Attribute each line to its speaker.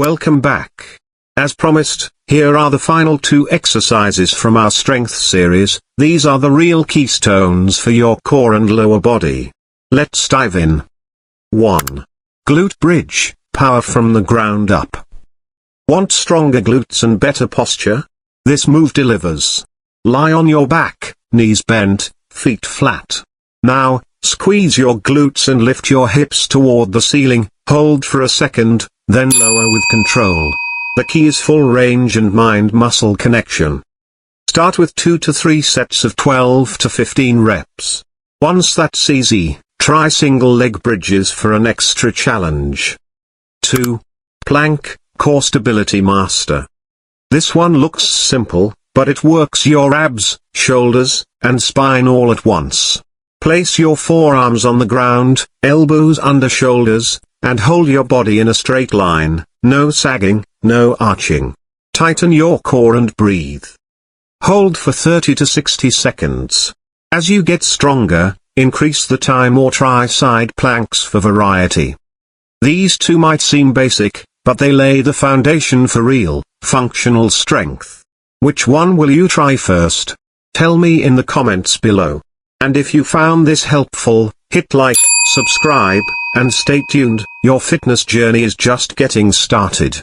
Speaker 1: Welcome back. As promised, here are the final 2 exercises from our strength series. These are the real keystones for your core and lower body. Let's dive in. 1. Glute bridge, power from the ground up. Want stronger glutes and better posture? This move delivers. Lie on your back, knees bent, feet flat. Now, squeeze your glutes and lift your hips toward the ceiling, hold for a second, then lower with control. The key is full range and mind-muscle connection. Start with 2 to 3 sets of 12 to 15 reps. Once that's easy, try single leg bridges for an extra challenge. 2. Plank, core stability master. This one looks simple, but it works your abs, shoulders, and spine all at once. Place your forearms on the ground, elbows under shoulders, and hold your body in a straight line, no sagging, no arching. Tighten your core and breathe. Hold for 30 to 60 seconds. As you get stronger, increase the time or try side planks for variety. These 2 might seem basic, but they lay the foundation for real, functional strength. Which one will you try first? Tell me in the comments below. And if you found this helpful, hit like, subscribe, and stay tuned, your fitness journey is just getting started.